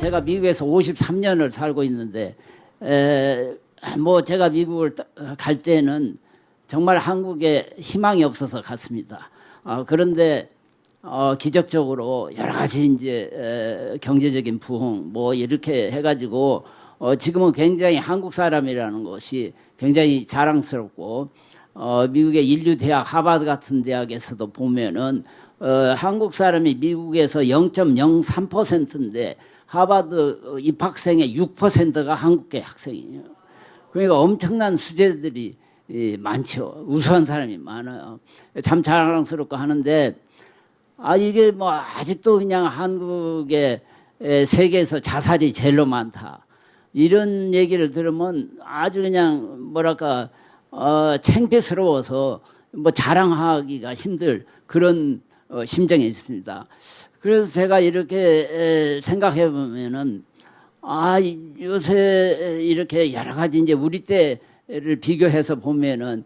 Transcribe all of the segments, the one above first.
제가 미국에서 53년을 살고 있는데 뭐 제가 미국을 갈 때는 정말 한국에 희망이 없어서 갔습니다. 그런데 기적적으로 여러 가지 이제 경제적인 부흥 뭐 이렇게 해가지고 지금은 굉장히 한국 사람이라는 것이 굉장히 자랑스럽고 미국의 인류 대학 하버드 같은 대학에서도 보면은 한국 사람이 미국에서 0.03%인데 하버드 입학생의 6%가 한국계 학생이에요. 그러니까 엄청난 수재들이 많죠. 우수한 사람이 많아요. 참 자랑스럽고 하는데 이게 뭐 아직도 그냥 한국의 세계에서 자살이 제일로 많다. 이런 얘기를 들으면 아주 그냥 뭐랄까 창피스러워서 뭐 자랑하기가 힘들 그런 심정에 있습니다. 그래서 제가 이렇게 생각해 보면은 요새 이렇게 여러 가지 이제 우리 때를 비교해서 보면은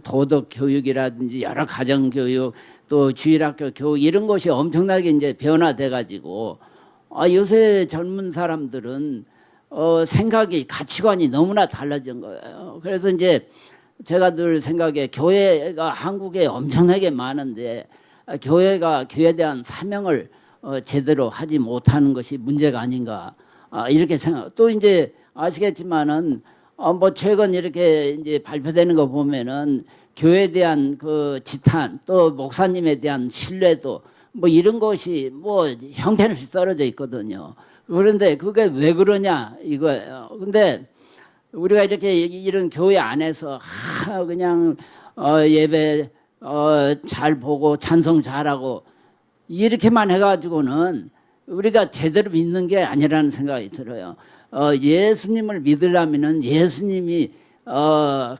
도덕 교육이라든지 여러 가정 교육 또 주일학교 교육 이런 것이 엄청나게 이제 변화돼 가지고 요새 젊은 사람들은 생각이 가치관이 너무나 달라진 거예요. 그래서 이제 제가 늘 생각해 교회가 한국에 엄청나게 많은데 교회가 교회에 대한 사명을 제대로 하지 못하는 것이 문제가 아닌가 이렇게 생각. 또 이제 아시겠지만은 뭐 최근 이렇게 이제 발표되는 거 보면은 교회에 대한 그 지탄 또 목사님에 대한 신뢰도 뭐 이런 것이 뭐 형편없이 떨어져 있거든요. 그런데 그게 왜 그러냐 이거예요. 근데 우리가 이렇게 이런 교회 안에서 그냥 예배 잘 보고 찬송 잘하고 이렇게만 해가지고는 우리가 제대로 믿는 게 아니라는 생각이 들어요. 예수님을 믿으려면은 예수님이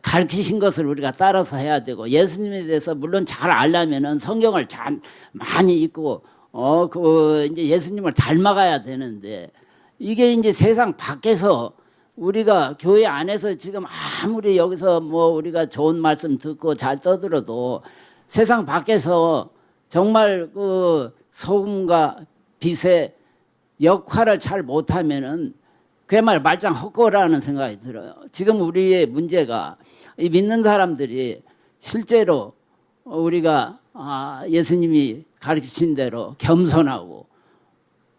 가르치신 것을 우리가 따라서 해야 되고 예수님에 대해서 물론 잘 알려면은 성경을 잘 많이 읽고 이제 예수님을 닮아가야 되는데 이게 이제 세상 밖에서 우리가 교회 안에서 지금 아무리 여기서 뭐 우리가 좋은 말씀 듣고 잘 떠들어도 세상 밖에서 정말 그 소금과 빛의 역할을 잘 못하면은 그야말로 말짱 헛거라는 생각이 들어요. 지금 우리의 문제가 이 믿는 사람들이 실제로 우리가 예수님이 가르치신 대로 겸손하고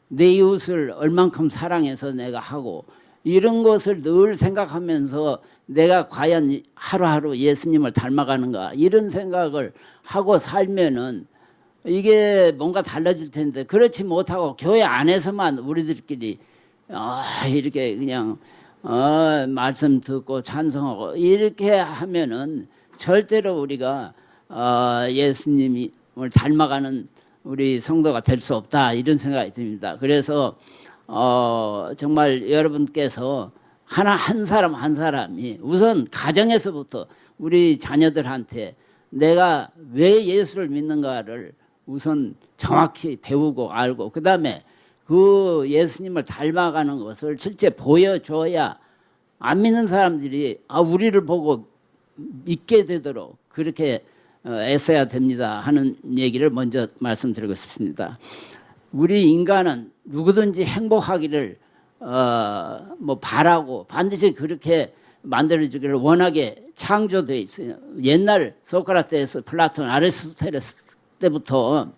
내 이웃을 얼만큼 사랑해서 내가 하고 이런 것을 늘 생각하면서 내가 과연 하루하루 예수님을 닮아가는가 이런 생각을 하고 살면은 이게 뭔가 달라질 텐데 그렇지 못하고 교회 안에서만 우리들끼리 이렇게 그냥 말씀 듣고 찬송하고 이렇게 하면은 절대로 우리가 예수님을 닮아가는 우리 성도가 될 수 없다 이런 생각이 듭니다. 그래서 정말 여러분께서 한 사람 한 사람이 우선 가정에서부터 우리 자녀들한테 내가 왜 예수를 믿는가를 우선 정확히 배우고 알고 그 다음에 그 예수님을 닮아가는 것을 실제 보여줘야 안 믿는 사람들이 우리를 보고 믿게 되도록 그렇게 애써야 됩니다 하는 얘기를 먼저 말씀드리고 싶습니다. 우리 인간은 누구든지 행복하기를 뭐 바라고 반드시 그렇게 만들어주기를 원하게 창조되어 있어요. 옛날 소크라테스, 플라톤, 아리스토텔레스 때부터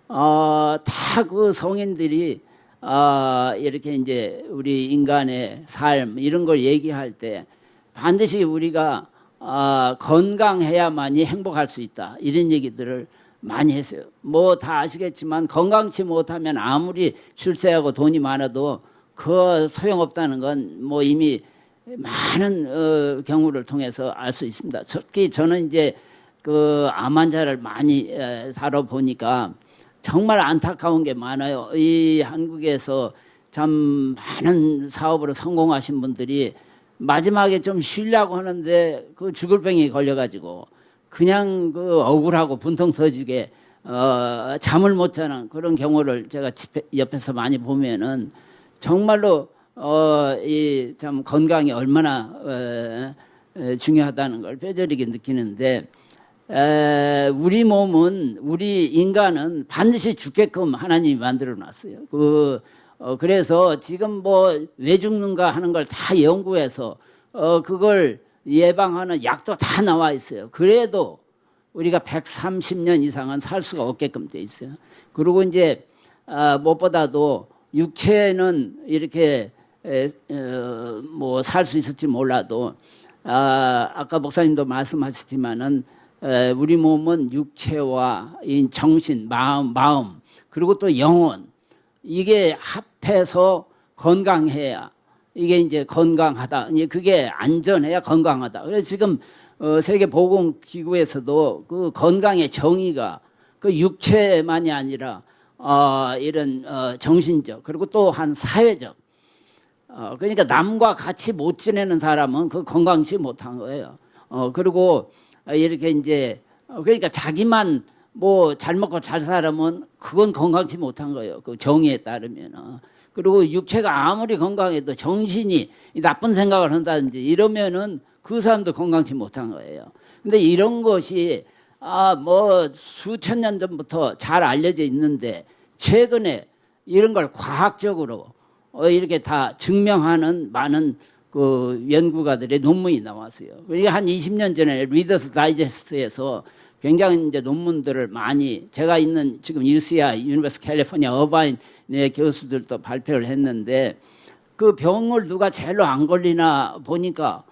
다 그 성인들이 이렇게 이제 우리 인간의 삶 이런 걸 얘기할 때 반드시 우리가 건강해야만이 행복할 수 있다 이런 얘기들을 많이 했어요. 뭐 다 아시겠지만 건강치 못하면 아무리 출세하고 돈이 많아도 그 소용없다는 건 뭐 이미 많은 경우를 통해서 알 수 있습니다. 특히 저는 이제 그 암 환자를 많이 살아보니까 정말 안타까운 게 많아요. 이 한국에서 참 많은 사업으로 성공하신 분들이 마지막에 좀 쉬려고 하는데 그 죽을 병이 걸려가지고 그냥 그 억울하고 분통 터지게 잠을 못 자는 그런 경우를 제가 옆에서 많이 보면은 정말로 이 참 건강이 얼마나 중요하다는 걸 뼈저리게 느끼는데 우리 몸은 우리 인간은 반드시 죽게끔 하나님이 만들어 놨어요. 그 그래서 지금 뭐 왜 죽는가 하는 걸 다 연구해서 그걸 예방하는 약도 다 나와 있어요. 그래도 우리가 130년 이상은 살 수가 없게끔 돼 있어요. 그리고 이제 무엇보다도 육체는 이렇게 뭐 살 수 있을지 몰라도 아까 목사님도 말씀하셨지만은 우리 몸은 육체와 이 정신, 마음 그리고 또 영혼 이게 합해서 건강해야 이게 이제 건강하다. 이제 그게 안전해야 건강하다. 그래서 지금 세계보건기구에서도 그 건강의 정의가 그 육체만이 아니라 이런 정신적 그리고 또 한 사회적 그러니까 남과 같이 못 지내는 사람은 그 건강치 못한 거예요. 그리고 이렇게 이제 그러니까 자기만 뭐 잘 먹고 잘 살면 그건 건강치 못한 거예요. 그 정의에 따르면. 그리고 육체가 아무리 건강해도 정신이 나쁜 생각을 한다든지 이러면은 그 사람도 건강치 못한 거예요. 근데 이런 것이 뭐 수천 년 전부터 잘 알려져 있는데 최근에 이런 걸 과학적으로 이렇게 다 증명하는 많은 그 연구가들의 논문이 나왔어요. 그러니까 한 20년 전에 리더스 다이제스트에서 굉장히 이제 논문들을 많이 제가 있는 지금 UCI 유니버스 캘리포니아 어바인의 교수들도 발표를 했는데 그 병을 누가 제일로 안 걸리나 보니까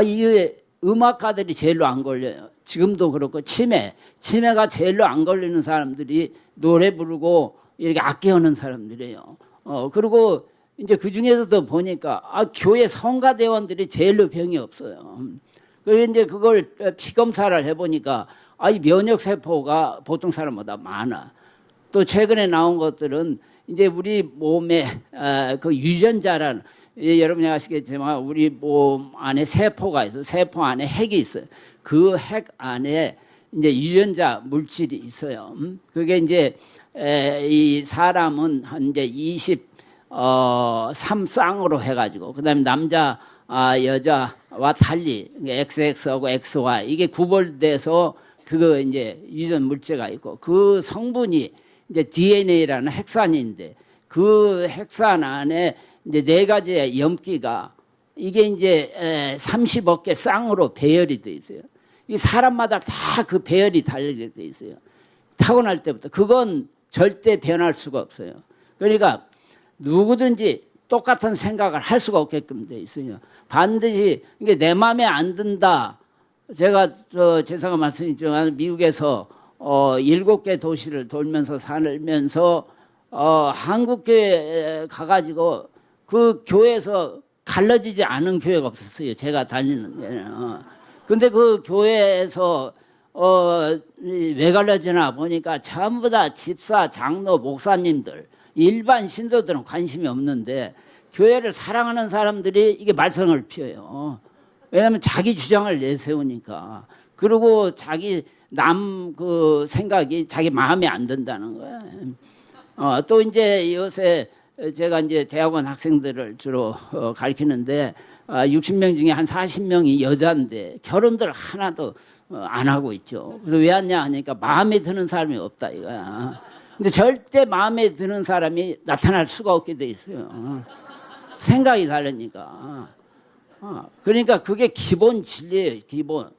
이게 음악가들이 제일로 안 걸려요. 지금도 그렇고 치매가 제일로 안 걸리는 사람들이 노래 부르고 이렇게 악기하는 사람들이에요. 그리고 이제 그 중에서도 보니까 교회 성가대원들이 제일로 병이 없어요. 그래서 이제 그걸 피 검사를 해보니까 이 면역 세포가 보통 사람보다 많아. 또 최근에 나온 것들은 이제 우리 몸에 그 유전자라는 여러분이 아시겠지만 우리 몸 안에 세포가 있어요. 세포 안에 핵이 있어요. 그 핵 안에 이제 유전자 물질이 있어요. 그게 이제 이 사람은 한 이제 23쌍으로 해가지고 그다음에 남자 여자와 달리 XX하고 XY 이게 구별돼서 그거 이제 유전 물질가 있고 그 성분이 이제 DNA라는 핵산인데 그 핵산 안에 이제 4가지의 염기가 이게 이제 30억 개 쌍으로 배열이 돼 있어요. 이 사람마다 다 그 배열이 달리게 돼 있어요. 타고날 때부터 그건 절대 변할 수가 없어요. 그러니까 누구든지 똑같은 생각을 할 수가 없게끔 돼 있어요. 반드시 이게 내 마음에 안 든다. 제가 제가 말씀드렸지만 미국에서 7개 도시를 돌면서 살면서 한국교회에 가가지고 그 교회에서 갈라지지 않은 교회가 없었어요. 제가 다니는 데는. 근데 그 교회에서 왜 갈라지나 보니까 전부 다 집사, 장로, 목사님들 일반 신도들은 관심이 없는데 교회를 사랑하는 사람들이 이게 말썽을 피워요. 왜냐하면 자기 주장을 내세우니까. 그리고 자기 남 그 생각이 자기 마음에 안 든다는 거야. 또 이제 요새 제가 이제 대학원 학생들을 주로 가르치는데 60명 중에 한 40명이 여자인데 결혼들 하나도 안 하고 있죠. 그래서 왜 왔냐 하니까 마음에 드는 사람이 없다 이거야. 근데 절대 마음에 드는 사람이 나타날 수가 없게 돼 있어요. 생각이 다르니까. 그러니까 그게 기본 진리예요. 기본.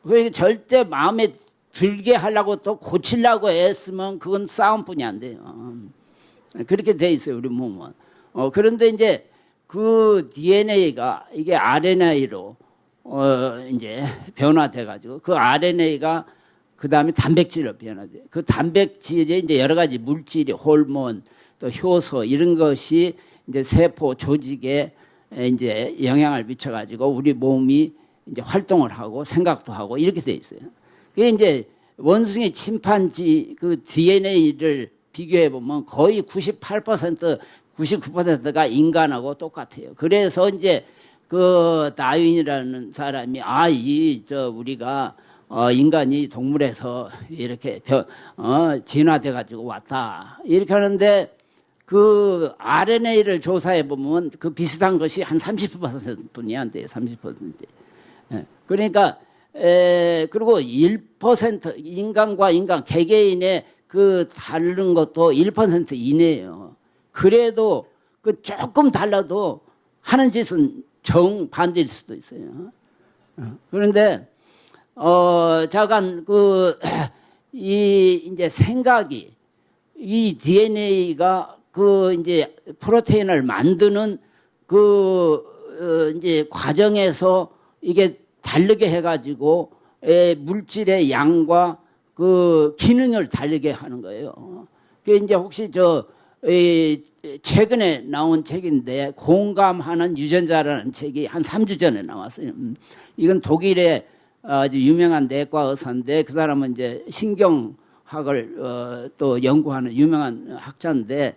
그러니까 절대 마음에 들게 하려고 또 고치려고 애쓰면 그건 싸움뿐이 안 돼요. 그렇게 돼 있어요. 우리 몸은. 그런데 이제 그 DNA가 이게 RNA로 이제 변화돼 가지고 그 RNA가 그 다음에 단백질로 변화돼. 그 단백질에 이제 여러 가지 물질이 호르몬 또 효소 이런 것이 이제 세포 조직에 이제 영향을 미쳐 가지고 우리 몸이 이제 활동을 하고 생각도 하고 이렇게 돼 있어요. 그게 이제 원숭이 침판지 그 DNA를 비교해 보면 거의 98% 99%가 인간하고 똑같아요. 그래서 이제 그 다윈이라는 사람이 우리가 인간이 동물에서 이렇게 진화돼 가지고 왔다 이렇게 하는데 그 RNA를 조사해 보면 그 비슷한 것이 한 30%뿐이 안 돼요. 30%. 그러니까 그리고 1% 인간과 인간 개개인의 그 다른 것도 1% 이내예요. 그래도 그 조금 달라도 하는 짓은 정반대일 수도 있어요. 그런데 자간 이 이제 생각이 이 DNA가 그 이제 프로테인을 만드는 이제 과정에서 이게 다르게 해가지고 물질의 양과 그 기능을 다르게 하는 거예요. 그 이제 혹시 최근에 나온 책인데 공감하는 유전자라는 책이 한 3주 전에 나왔어요. 이건 독일의 아주 유명한 내과 의사인데 그 사람은 이제 신경학을 또 연구하는 유명한 학자인데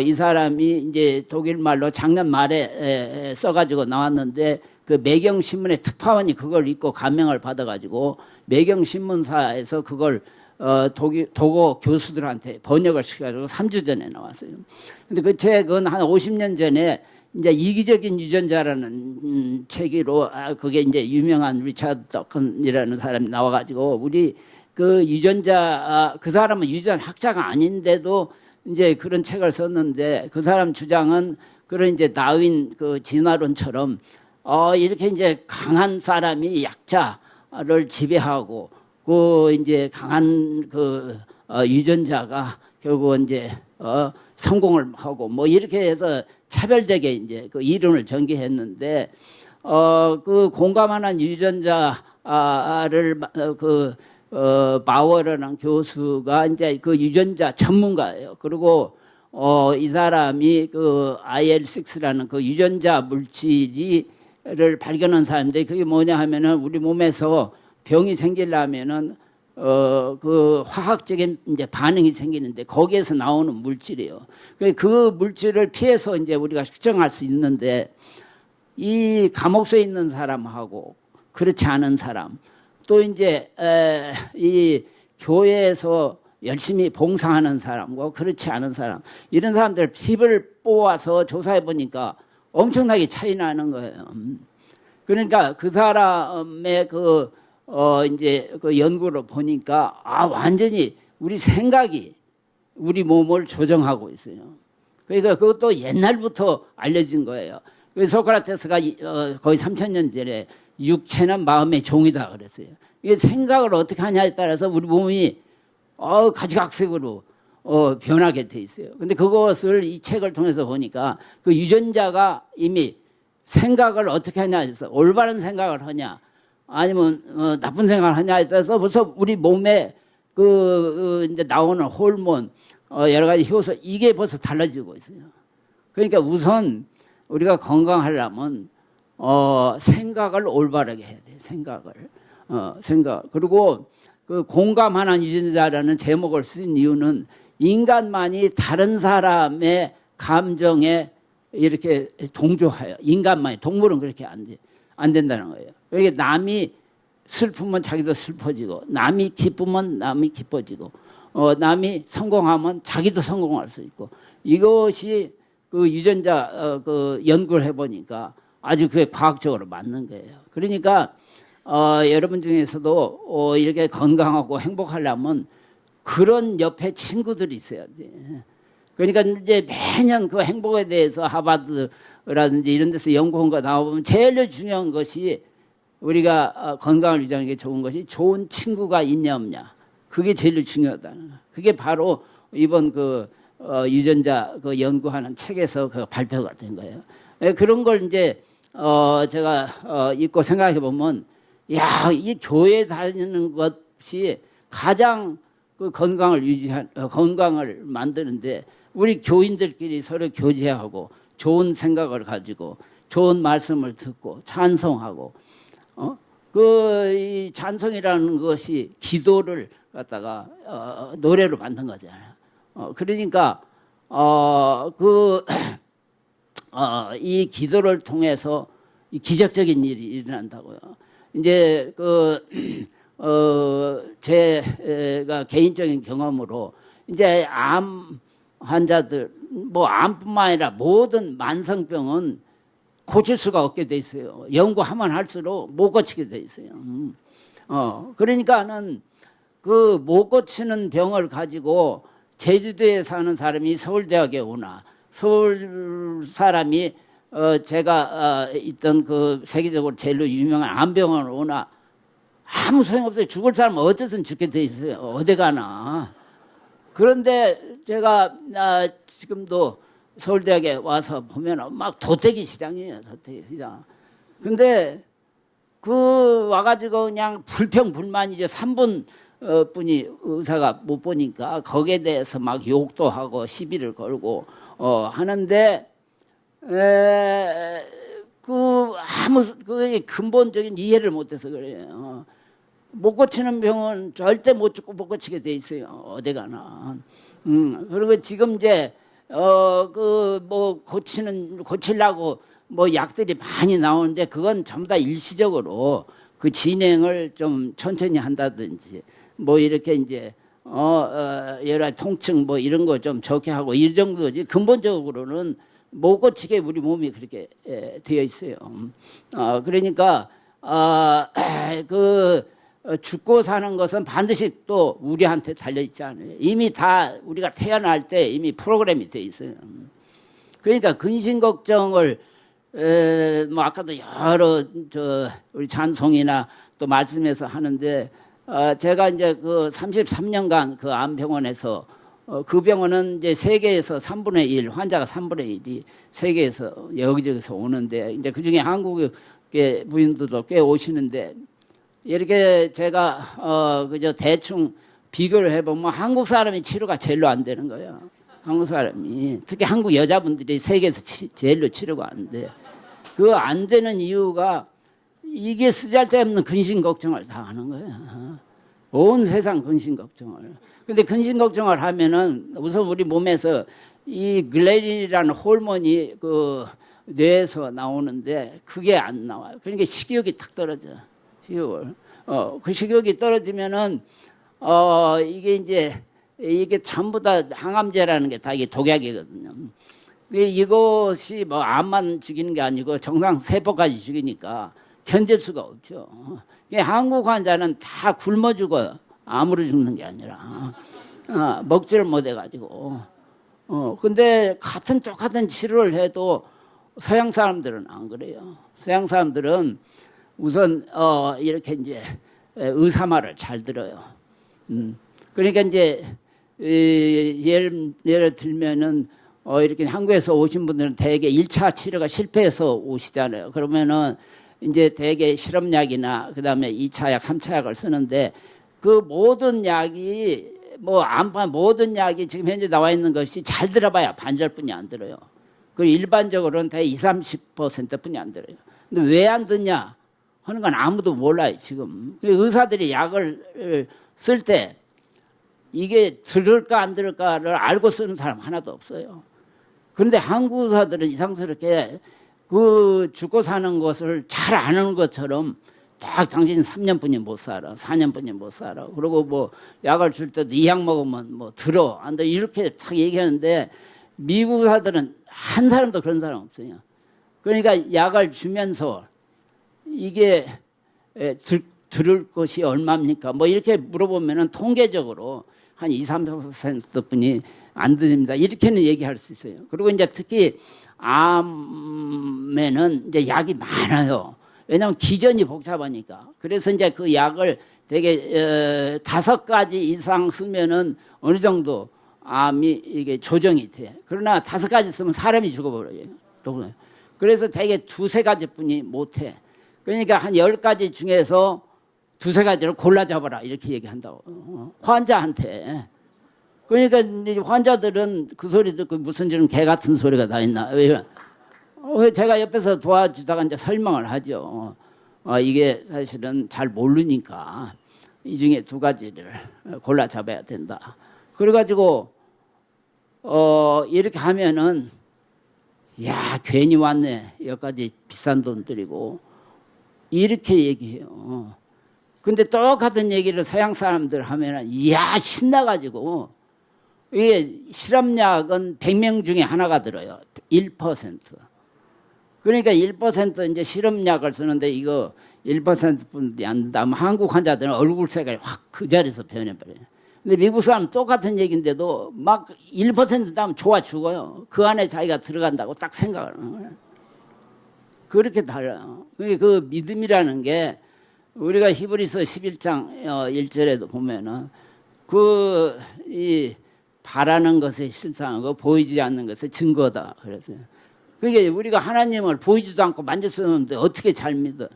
이 사람이 이제 독일 말로 작년 말에 써가지고 나왔는데 그 매경신문의 특파원이 그걸 읽고 감명을 받아가지고 매경신문사에서 그걸 독어 교수들한테 번역을 시켜가지고 3주 전에 나왔어요. 근데 그 책은 한 50년 전에 이제 이기적인 유전자라는 책으로 그게 이제 유명한 리차드 더큰이라는 사람이 나와가지고 우리 그 유전자 그 사람은 유전자 학자가 아닌데도 이제 그런 책을 썼는데 그 사람 주장은 그런 이제 다윈 그 진화론처럼 이렇게 이제 강한 사람이 약자를 지배하고 그 이제 강한 유전자가 결국 이제 성공을 하고 뭐 이렇게 해서 차별되게 이제 그 이론을 전개했는데 그 공감하는 유전자를 바워라는 교수가 이제 그 유전자 전문가예요. 그리고 이 사람이 그 IL6라는 그 유전자 물질을 발견한 사람인데 그게 뭐냐 하면은 우리 몸에서 병이 생기려면은 그 화학적인 이제 반응이 생기는데 거기에서 나오는 물질이에요. 그 물질을 피해서 이제 우리가 측정할 수 있는데 이 감옥소에 있는 사람하고 그렇지 않은 사람 또 이제 이 교회에서 열심히 봉사하는 사람과 그렇지 않은 사람 이런 사람들 피부를 뽑아서 조사해 보니까 엄청나게 차이 나는 거예요. 그러니까 그 사람의 이제 그 연구를 보니까 완전히 우리 생각이 우리 몸을 조정하고 있어요. 그러니까 그것도 옛날부터 알려진 거예요. 소크라테스가 거의 3000년 전에 육체는 마음의 종이다 그랬어요. 이게 생각을 어떻게 하냐에 따라서 우리 몸이 가지각색으로 변하게 돼 있어요. 근데 그것을 이 책을 통해서 보니까 그 유전자가 이미 생각을 어떻게 하냐 해서 올바른 생각을 하냐 아니면 나쁜 생각을 하냐에 따라서 벌써 우리 몸에 이제 나오는 호르몬 여러 가지 효소 이게 벌써 달라지고 있어요. 그러니까 우선 우리가 건강하려면 생각을 올바르게 해야 돼. 생각. 그리고 그 공감하는 유전자라는 제목을 쓴 이유는 인간만이 다른 사람의 감정에 이렇게 동조해요. 인간만이. 동물은 그렇게 안 된다는 거예요. 그러니까 남이 슬프면 자기도 슬퍼지고 남이 기쁘면 남이 기뻐지고 남이 성공하면 자기도 성공할 수 있고 이것이 그 유전자 연구를 해보니까 아주 그게 과학적으로 맞는 거예요. 그러니까 여러분 중에서도 이렇게 건강하고 행복하려면 그런 옆에 친구들이 있어야 돼. 그러니까 이제 매년 그 행복에 대해서 하버드라든지 이런 데서 연구한 거 나와보면 제일 중요한 것이 우리가 건강을 유지하는 게 좋은 것이 좋은 친구가 있냐 없냐. 그게 제일 중요하다. 그게 바로 이번 유전자 연구하는 책에서 발표가 된 거예요. 그런 걸 이제 제가 읽고 생각해 보면 이 교회 다니는 것이 가장 그 건강을 만드는데 우리 교인들끼리 서로 교제하고 좋은 생각을 가지고 좋은 말씀을 듣고 찬송하고 이 찬송이라는 것이 기도를 갖다가 노래로 만든 거잖아요. 그러니까 이 기도를 통해서 이 기적적인 일이 일어난다고요. 이제 제가 개인적인 경험으로 이제 암 환자들 뭐 암뿐만 아니라 모든 만성병은 고칠 수가 없게 돼 있어요. 연구하면 할수록 못 고치게 돼 있어요. 그러니까는 못 고치는 병을 가지고 제주도에 사는 사람이 서울대학에 오나 서울 사람이 제가 있던 그 세계적으로 제일로 유명한 안병원을 오나 아무 소용없어요. 죽을 사람은 어쨌든 죽게 돼 있어요. 어디 가나. 그런데 제가 지금도 서울대학에 와서 보면 막 도태기 시장이에요. 도태기 시장. 근데 그 와가지고 그냥 불평불만이죠. 3분 뿐이 의사가 못 보니까 거기에 대해서 막 욕도 하고 시비를 걸고 하는데 아무 그게 근본적인 이해를 못해서 그래요. 못 고치는 병은 절대 못 죽고 못 고치게 돼 있어요. 어디 가나. 그리고 지금 이제 그 뭐 고치려고 뭐 약들이 많이 나오는데 그건 전부 다 일시적으로 그 진행을 좀 천천히 한다든지 뭐 이렇게 이제 여러 통증 뭐 이런 거 좀 적게 하고 이 정도지 근본적으로는 못 고치게 우리 몸이 그렇게 되어 있어요. 그러니까 죽고 사는 것은 반드시 또 우리한테 달려 있지 않아요. 이미 다 우리가 태어날 때 이미 프로그램이 돼 있어요. 그러니까 근심 걱정을 뭐 아까도 여러 우리 찬송이나 또 말씀에서 하는데 제가 이제 그 33년간 그 암병원에서 그 병원은 이제 세계에서 3분의 1 환자가 3분의 1이 세계에서 여기저기서 오는데 이제 그중에 한국의 부인들도 꽤 오시는데 이렇게 제가 그저 대충 비교를 해보면 한국 사람이 치료가 제일로 안 되는 거예요. 한국 사람이 특히 한국 여자분들이 세계에서 제일로 치료가 안 돼. 그 안 되는 이유가 이게 쓰잘데없는 근심 걱정을 다 하는 거예요. 온 세상 근심 걱정을. 근데 근심 걱정을 하면은 우선 우리 몸에서 이 글레린이라는 호르몬이 그 뇌에서 나오는데 그게 안 나와요. 그러니까 식욕이 탁 떨어져. 식욕을. 그 식욕이 떨어지면은 이게 전부 다 항암제라는 게 다 이게 독약이거든요. 이것이 뭐 암만 죽이는 게 아니고 정상 세포까지 죽이니까 견딜 수가 없죠. 한국 환자는 다 굶어 죽어요. 암으로 죽는 게 아니라 먹지를 못해가지고. 근데 똑같은 치료를 해도 서양 사람들은 안 그래요. 서양 사람들은 우선 이렇게 이제 의사 말을 잘 들어요. 그러니까 이제 예를 들면은 이렇게 한국에서 오신 분들은 대개 1차 치료가 실패해서 오시잖아요. 그러면은 이제 대개 실험약이나 그다음에 2차 약, 3차 약을 쓰는데 그 모든 약이 모든 약이 지금 현재 나와 있는 것이 잘 들어봐야 반절뿐이 안 들어요. 그 일반적으로는 대 20-30%뿐이 안 들어요. 근데 왜 안 듣냐 하는 건 아무도 몰라요, 지금. 의사들이 약을 쓸 때 이게 들을까 안 들을까를 알고 쓰는 사람 하나도 없어요. 그런데 한국 의사들은 이상스럽게 그 죽고 사는 것을 잘 아는 것처럼 딱 당신 3년뿐이 못 살아, 4년뿐이 못 살아. 그리고 뭐 약을 줄 때도 이 약 먹으면 뭐 들어, 안 들어 이렇게 딱 얘기하는데 미국 의사들은 한 사람도 그런 사람 없어요. 그러니까 약을 주면서 이게 들을 것이 얼마입니까? 뭐 이렇게 물어보면은 통계적으로 한 20-30%뿐이 안 드립니다. 이렇게는 얘기할 수 있어요. 그리고 이제 특히 암에는 이제 약이 많아요. 왜냐하면 기전이 복잡하니까. 그래서 이제 그 약을 되게 5가지 이상 쓰면은 어느 정도 암이 이게 조정이 돼. 그러나 5가지 쓰면 사람이 죽어버려요. 그래서 되게 2-3가지뿐이 못해. 그러니까 한 10가지 중에서 2-3가지를 골라 잡아라 이렇게 얘기한다고. 환자한테. 그러니까 환자들은 그 소리 듣고 무슨 저런 개 같은 소리가 다 있나. 제가 옆에서 도와주다가 이제 설명을 하죠. 이게 사실은 잘 모르니까 이 중에 2가지를 골라 잡아야 된다. 그래가지고 이렇게 하면은 야 괜히 왔네. 여기까지 비싼 돈 들이고 이렇게 얘기해요. 근데 똑같은 얘기를 서양 사람들 하면은 이야 신나가지고 이게 실험약은 100명 중에 하나가 들어요. 1%. 그러니까 1% 이제 실험약을 쓰는데 이거 1%뿐이 안 된다면 한국 환자들은 얼굴 색깔이 확 그 자리에서 변해버려요. 근데 미국 사람 똑같은 얘기인데도 막 1% 되면 좋아 죽어요. 그 안에 자기가 들어간다고 딱 생각을 하는 거예요. 그렇게 달라요. 그 믿음이라는 게 우리가 히브리서 11장 1절에도 보면은 이 바라는 것의 실상하고 보이지 않는 것의 증거다. 그래서 그게 우리가 하나님을 보이지도 않고 만질 수 없는데 어떻게 잘 믿어?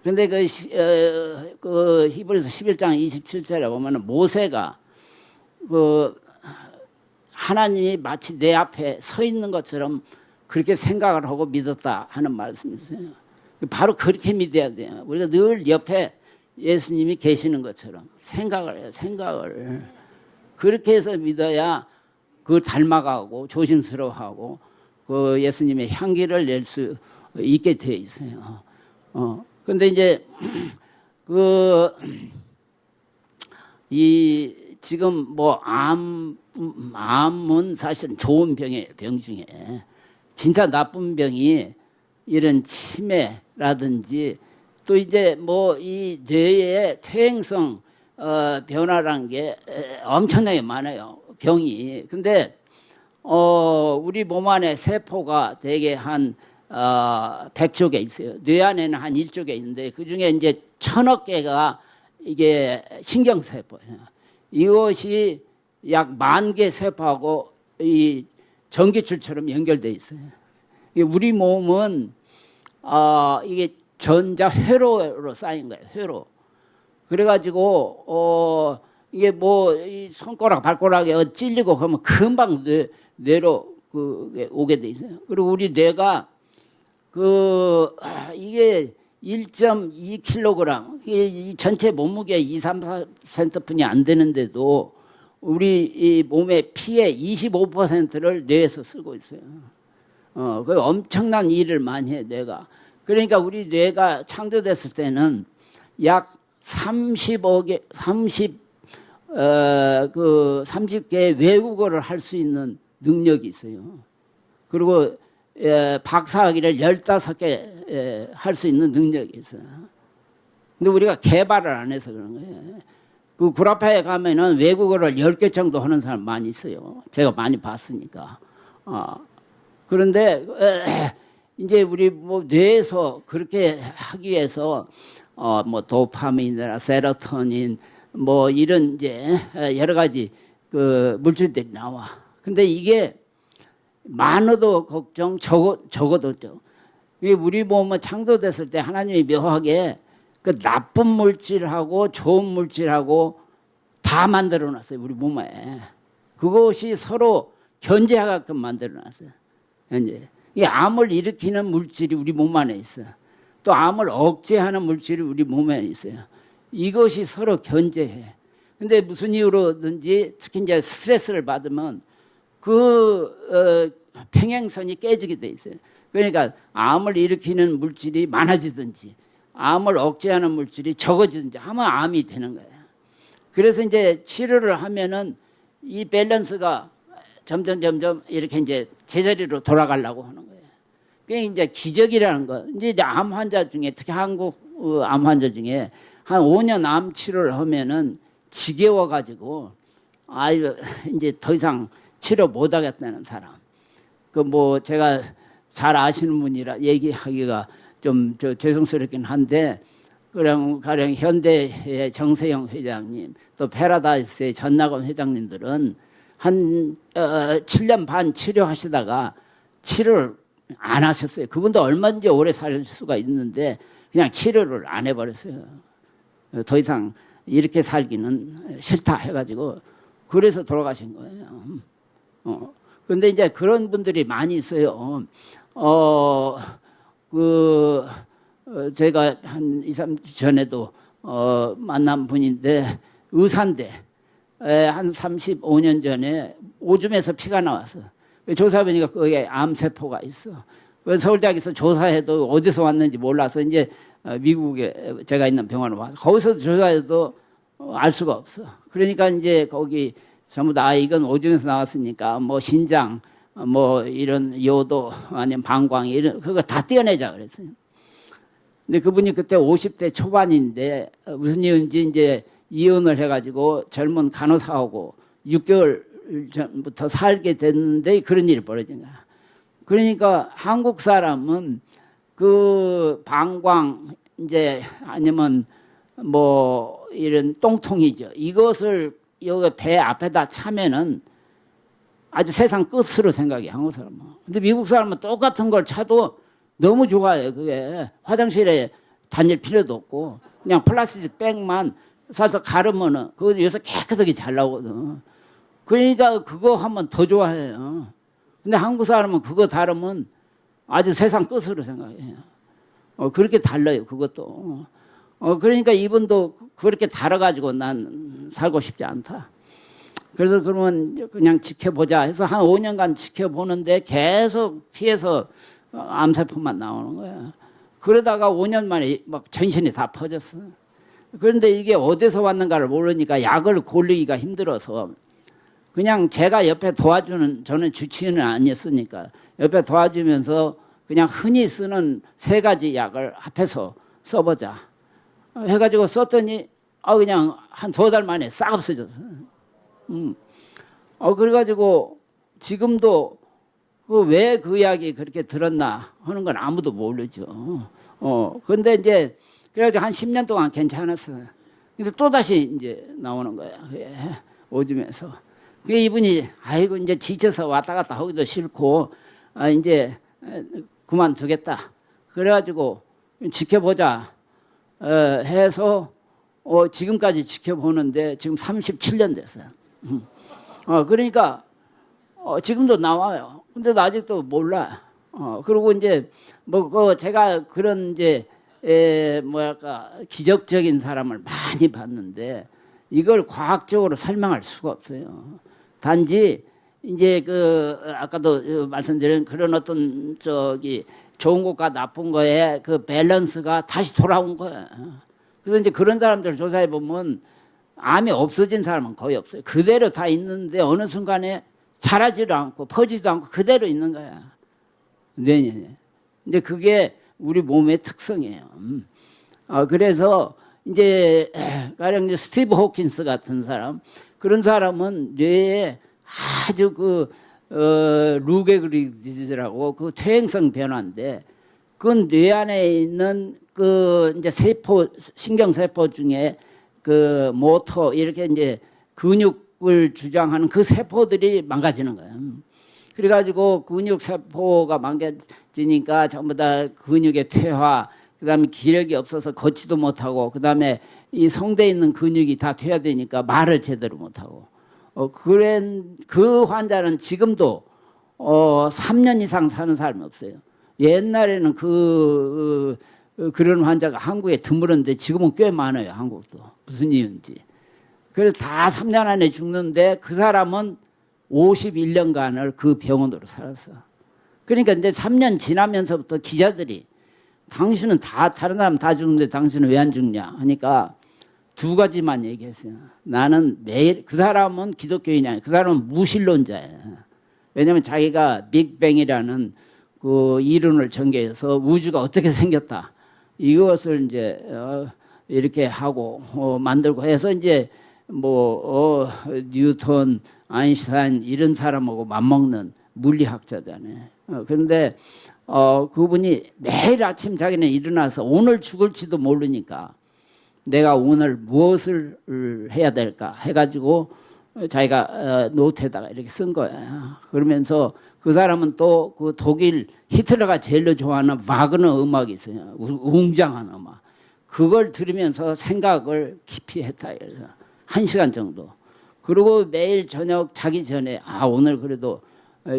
근데 그 히브리서 11장 27절에 보면은 모세가 하나님이 마치 내 앞에 서 있는 것처럼 그렇게 생각을 하고 믿었다 하는 말씀이 있어요. 바로 그렇게 믿어야 돼요. 우리가 늘 옆에 예수님이 계시는 것처럼 생각을 해요. 생각을. 그렇게 해서 믿어야 그걸 닮아가고 조심스러워하고 그 예수님의 향기를 낼 수 있게 되어 있어요. 근데 이제 지금 뭐 암은 사실은 좋은 병이에요. 병 중에 진짜 나쁜 병이 이런 치매라든지 또 이제 뭐 이 뇌의 퇴행성 변화라는 게 엄청나게 많아요. 병이. 근데 우리 몸 안에 세포가 대개 한 100조 개 있어요. 뇌 안에는 한 1조 개 있는데 그중에 이제 1000억 개가 이게 신경세포예요. 이것이 약 10,000개 세포하고 이 전기줄처럼 연결되어 있어요. 우리 몸은 이게 전자 회로로 쌓인 거예요. 회로. 그래가지고 이게 뭐 이 손가락 발가락에 찔리고 그러면 금방 뇌로 오게 돼 있어요. 그리고 우리 뇌가 이게 1.2kg, 이 전체 몸무게 2~3%뿐이 안 되는데도 우리 이 몸의 피의 25%를 뇌에서 쓰고 있어요. 그 엄청난 일을 많이 해, 뇌가. 그러니까 우리 뇌가 창조됐을 때는 약 30개의 외국어를 할 수 있는 능력이 있어요. 그리고 박사학위를 15개 할 수 있는 능력이 있어요. 근데 우리가 개발을 안 해서 그런 거예요. 그 구라파에 가면은 외국어를 10개 정도 하는 사람 많이 있어요. 제가 많이 봤으니까. 그런데 이제 우리 뭐 뇌에서 그렇게 하기 위해서 뭐 도파민이나 세로토닌 뭐 이런 이제 여러 가지 그 물질들이 나와. 근데 이게 많아도 걱정, 적어도 걱정. 우리 몸은 창조됐을 때 하나님이 묘하게 그 나쁜 물질하고 좋은 물질하고 다 만들어 놨어요. 우리 몸에. 그것이 서로 견제하게끔 만들어 놨어요. 현재. 이 암을 일으키는 물질이 우리 몸 안에 있어요. 또 암을 억제하는 물질이 우리 몸에 있어요. 이것이 서로 견제해. 근데 무슨 이유로든지 특히 이제 스트레스를 받으면 평행선이 깨지게 돼 있어요. 그러니까 암을 일으키는 물질이 많아지든지 암을 억제하는 물질이 적어지든지 하면 암이 되는 거예요. 그래서 이제 치료를 하면은 이 밸런스가 점점 이렇게 이제 제자리로 돌아가려고 하는 거예요. 그게 이제 기적이라는 거. 이제 암 환자 중에 특히 한국 암 환자 중에 한 5년 암 치료를 하면은 지겨워가지고 이제 더 이상 치료 못 하겠다는 사람. 뭐 제가 잘 아시는 분이라 얘기하기가 좀 죄송스럽긴 한데 가령 현대의 정세영 회장님 또 패러다이스의 전낙원 회장님들은 한 7년 반 치료하시다가 치료를 안 하셨어요. 그분도 얼마든지 오래 살 수가 있는데 그냥 치료를 안 해버렸어요. 더 이상 이렇게 살기는 싫다 해가지고 그래서 돌아가신 거예요. 근데 이제 그런 분들이 많이 있어요. 제가 한 2, 3주 전에도 만난 분인데 의사인데 한 35년 전에 오줌에서 피가 나왔어. 조사해보니까 거기에 암세포가 있어. 서울대학에서 조사해도 어디서 왔는지 몰라서 이제 미국에 제가 있는 병원을 와서 거기서 조사해도 알 수가 없어. 그러니까 이제 거기 전부 다 이건 오줌에서 나왔으니까 뭐 신장 뭐 이런 요도 아니면 방광 이런 그거 다 떼어내자 그랬어요. 근데 그분이 그때 50대 초반인데 무슨 이유인지 이제 이혼을 해가지고 젊은 간호사하고 6개월 전부터 살게 됐는데 그런 일이 벌어진 거야. 그러니까 한국 사람은 그 방광 이제 아니면 뭐 이런 똥통이죠. 이것을 여기 배 앞에다 차면은 아주 세상 끝으로 생각해 한국 사람은. 근데 미국 사람은 똑같은 걸 차도 너무 좋아해요. 그게 화장실에 다닐 필요도 없고 그냥 플라스틱 백만 살짝 가르면은 그거 요새 깨끗하게 잘 나오거든. 그러니까 그거 하면 더 좋아해요. 근데 한국 사람은 그거 다르면 아주 세상 끝으로 생각해요. 그렇게 달라요, 그것도. 그러니까 이분도 그렇게 달아가지고 난 살고 싶지 않다. 그래서 그러면 그냥 지켜보자 해서 한 5년간 지켜보는데 계속 피해서 암세포만 나오는 거야. 그러다가 5년 만에 막 전신이 다 퍼졌어. 그런데 이게 어디서 왔는가를 모르니까 약을 고르기가 힘들어서 그냥 제가 옆에 도와주는, 저는 주치의는 아니었으니까 옆에 도와주면서 그냥 흔히 쓰는 3가지 약을 합해서 써보자 해가지고 썼더니 그냥 한 2달 만에 싹 없어졌어. 그래가지고 지금도 왜 그 약이 그렇게 들었나 하는 건 아무도 모르죠. 근데 이제 그래가지고 한 10년 동안 괜찮았어. 근데 또다시 이제 나오는 거야. 오줌에서. 그 이분이 아이고 이제 지쳐서 왔다 갔다 하기도 싫고 이제 그만두겠다. 그래가지고 지켜보자 해서 지금까지 지켜보는데 지금 37년 됐어요. 그러니까 지금도 나와요. 근데 아직도 몰라. 그리고 이제 제가 그런 이제 뭐랄까 기적적인 사람을 많이 봤는데 이걸 과학적으로 설명할 수가 없어요. 단지 이제 아까도 말씀드린 그런 어떤 좋은 것과 나쁜 거에 그 밸런스가 다시 돌아온 거야. 그래서 이제 그런 사람들 조사해 보면 암이 없어진 사람은 거의 없어요. 그대로 다 있는데 어느 순간에 자라지도 않고 퍼지도 않고 그대로 있는 거야. 내년에. 이제 그게 우리 몸의 특성이에요. 그래서 이제 가령 이제 스티브 호킨스 같은 사람, 그런 사람은 뇌에 아주 루게 디지즈라고 그 퇴행성 변화인데 그건 뇌 안에 있는 이제 신경세포 중에 모터 이렇게 이제 근육을 주장하는 그 세포들이 망가지는 거예요. 그래가지고 근육세포가 망가지니까 전부 다 근육의 퇴화, 그 다음에 기력이 없어서 걷지도 못하고, 그 다음에 이 성대에 있는 근육이 다 퇴화되니까 말을 제대로 못하고. 그 환자는 지금도 3년 이상 사는 사람이 없어요. 옛날에는 그런 환자가 한국에 드물었는데 지금은 꽤 많아요, 한국도. 무슨 이유인지. 그래서 다 3년 안에 죽는데 그 사람은 51년간을 그 병원으로 살았어. 그러니까 이제 3년 지나면서부터 기자들이 당신은 다른 사람 다 죽는데 당신은 왜 안 죽냐 하니까 2가지만 얘기했어요. 나는 매일, 그 사람은 기독교인이 아니야. 그 사람은 무신론자예요. 왜냐하면 자기가 빅뱅이라는 그 이론을 전개해서 우주가 어떻게 생겼다. 이것을 이제 이렇게 하고 만들고 해서 이제 뉴턴, 아인슈타인 이런 사람하고 맞먹는 물리학자잖아요. 그런데 그분이 매일 아침 자기는 일어나서 오늘 죽을지도 모르니까 내가 오늘 무엇을 해야 될까 해가지고 자기가 노트에다가 이렇게 쓴 거예요. 그러면서 그 사람은 또 그 독일 히틀러가 제일 좋아하는 와그너 음악이 있어요. 웅장한 음악. 그걸 들으면서 생각을 깊이 했다. 그래서 1시간 정도. 그리고 매일 저녁 자기 전에 오늘 그래도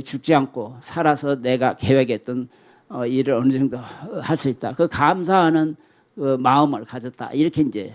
죽지 않고 살아서 내가 계획했던 일을 어느 정도 할 수 있다. 그 감사하는 그 마음을 가졌다. 이렇게 이제